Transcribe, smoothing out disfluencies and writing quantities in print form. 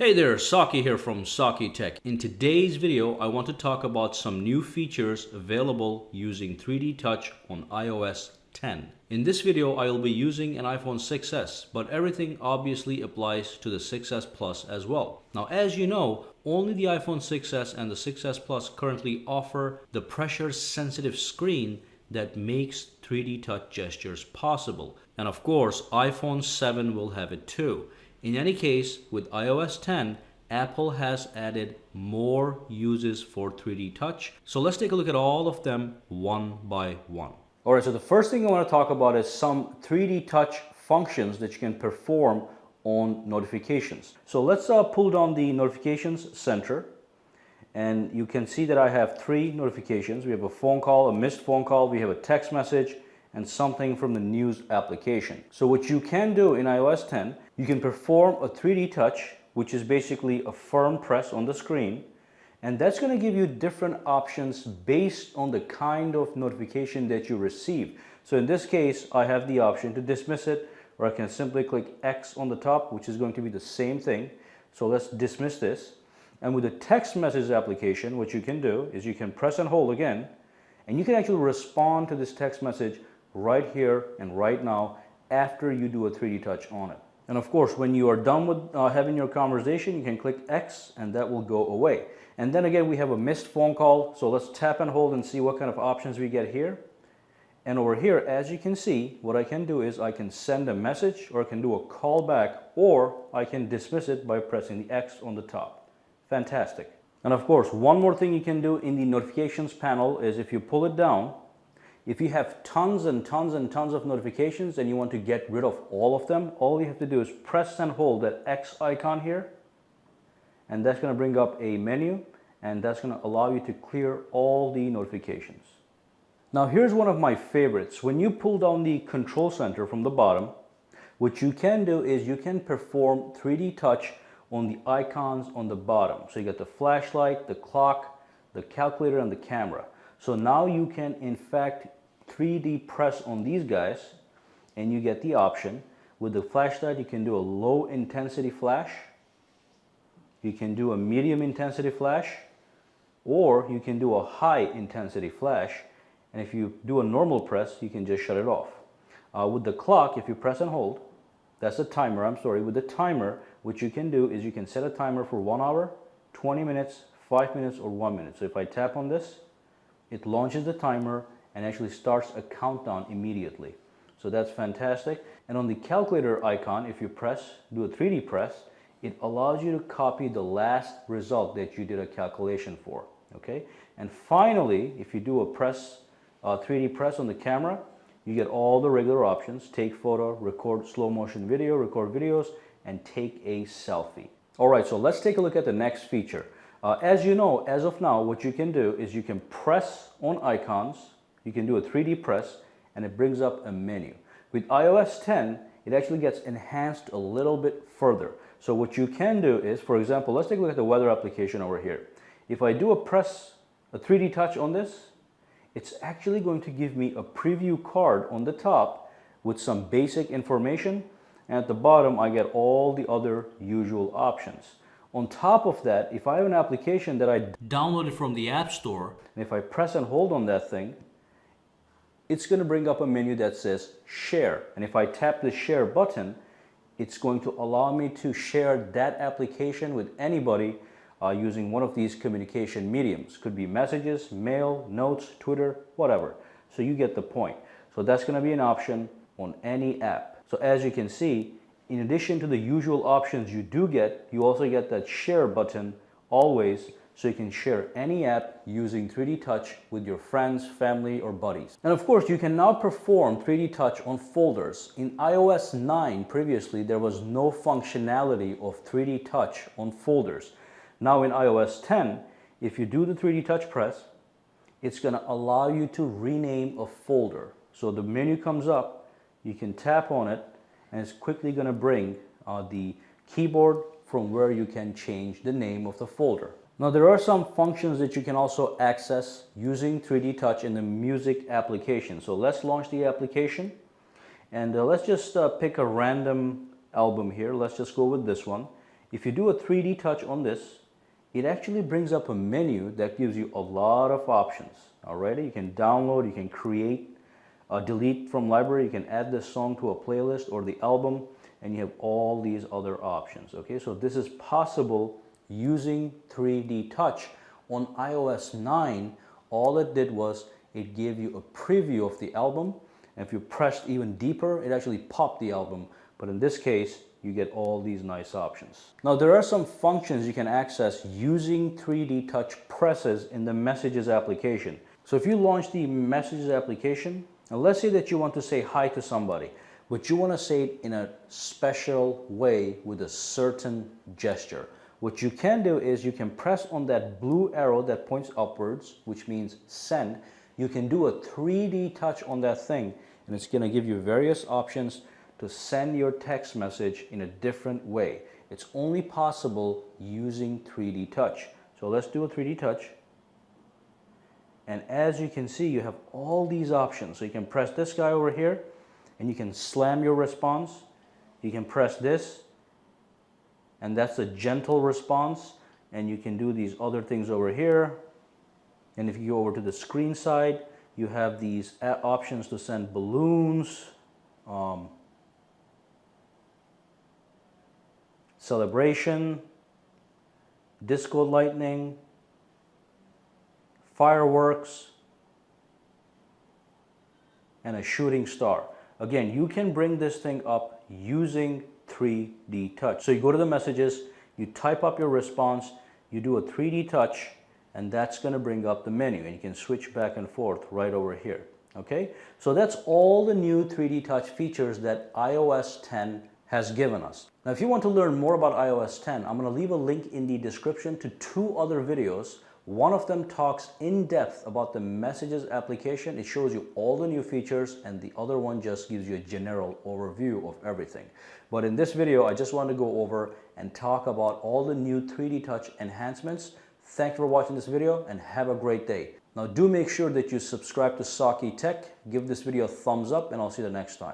Hey there, Saki here from Saki Tech. In today's video, I want to talk about some new features available using 3D Touch on iOS 10. In this video, I will be using an iPhone 6s, but everything obviously applies to the 6s Plus as well. Now, as you know, only the iPhone 6s and the 6s Plus currently offer the pressure-sensitive screen that makes 3D touch gestures possible. And of course, iPhone 7 will have it too. In any case, with iOS 10, Apple has added more uses for 3D touch. So let's take a look at all of them one by one. Alright, so the first thing I want to talk about is some 3D touch functions that you can perform on notifications. So let's pull down the notifications center. And you can see that I have three notifications. We have a phone call, a missed phone call, we have a text message, and something from the news application. So what you can do in iOS 10, you can perform a 3D touch, which is basically a firm press on the screen. And that's going to give you different options based on the kind of notification that you receive. So in this case, I have the option to dismiss it, or I can simply click X on the top, which is going to be the same thing. So let's dismiss this. And with the text message application, what you can do is you can press and hold again, and you can actually respond to this text message right here and right now after you do a 3D touch on it. And of course, when you are done with having your conversation, you can click X and that will go away. And then again, we have a missed phone call. So let's tap and hold and see what kind of options we get here. And over here, as you can see, what I can do is I can send a message, or I can do a call back, or I can dismiss it by pressing the X on the top. Fantastic. And of course, one more thing you can do in the notifications panel is if you pull it down, if you have tons and tons and tons of notifications and you want to get rid of all of them, all you have to do is press and hold that X icon here, and that's going to bring up a menu, and that's going to allow you to clear all the notifications. Now here's one of my favorites. When you pull down the control center from the bottom, what you can do is you can perform 3D touch on the icons on the bottom. So you got the flashlight, the clock, the calculator, and the camera. So now you can in fact 3D press on these guys, and you get the option. With the flashlight, you can do a low intensity flash, you can do a medium intensity flash, or you can do a high intensity flash. And if you do a normal press, you can just shut it off. With the clock, if you press and hold, that's a timer, I'm sorry. With the timer, what you can do is you can set a timer for 1 hour, 20 minutes, 5 minutes, or 1 minute. So if I tap on this, it launches the timer and actually starts a countdown immediately. So that's fantastic. And on the calculator icon, if you do a 3D press, it allows you to copy the last result that you did a calculation for. Okay. And finally, if you do a 3D press on the camera, you get all the regular options: take photo, record slow motion video, record videos, and take a selfie. All right, so let's take a look at the next feature. As you know, as of now, what you can do is you can press on icons, you can do a 3D press, and it brings up a menu. With iOS 10, it actually gets enhanced a little bit further. So what you can do is, for example, let's take a look at the weather application over here. If I do a 3D touch on this, it's actually going to give me a preview card on the top with some basic information, and at the bottom I get all the other usual options. On top of that, if I have an application that I downloaded from the App Store, and if I press and hold on that thing, it's going to bring up a menu that says Share. And if I tap the Share button, it's going to allow me to share that application with anybody using one of these communication mediums. Could be messages, mail, notes, Twitter, whatever. So you get the point. So that's going to be an option on any app. So as you can see, in addition to the usual options you do get, you also get that share button always, so you can share any app using 3D touch with your friends, family, or buddies. And of course, you can now perform 3D touch on folders. In iOS 9 previously, there was no functionality of 3D touch on folders. Now in iOS 10, if you do the 3D touch press, it's going to allow you to rename a folder. So the menu comes up, you can tap on it, and it's quickly going to bring the keyboard from where you can change the name of the folder. Now there are some functions that you can also access using 3D touch in the music application. So let's launch the application, and let's just pick a random album here. Let's just go with this one. If you do a 3D touch on this, it actually brings up a menu that gives you a lot of options. Alrighty, you can download, you can create, delete from library, you can add this song to a playlist or the album, and you have all these other options. Okay, so this is possible using 3D touch. On iOS 9, all it did was it gave you a preview of the album, and if you pressed even deeper, it actually popped the album. But in this case, you get all these nice options. Now, there are some functions you can access using 3D touch presses in the Messages application. So if you launch the Messages application, and let's say that you want to say hi to somebody, but you want to say it in a special way with a certain gesture. What you can do is you can press on that blue arrow that points upwards, which means send. You can do a 3D touch on that thing, and it's going to give you various options to send your text message in a different way. It's only possible using 3D touch. So let's do a 3D touch. And as you can see, you have all these options. So you can press this guy over here, and you can slam your response. You can press this, and that's a gentle response. And you can do these other things over here. And if you go over to the screen side, you have these options to send balloons, celebration, disco lightning, fireworks, and a shooting star. Again, you can bring this thing up using 3D touch. So you go to the messages, you type up your response, you do a 3D touch, and that's going to bring up the menu, and you can switch back and forth right over here. Okay, so that's all the new 3D touch features that iOS 10 has given us. Now, if you want to learn more about iOS 10, I'm going to leave a link in the description to 2 other videos. One of them talks in depth about the Messages application. It shows you all the new features, and the other one just gives you a general overview of everything. But in this video, I just want to go over and talk about all the new 3D touch enhancements. Thank you for watching this video, and have a great day. Now, do make sure that you subscribe to Saki Tech, give this video a thumbs up, and I'll see you the next time.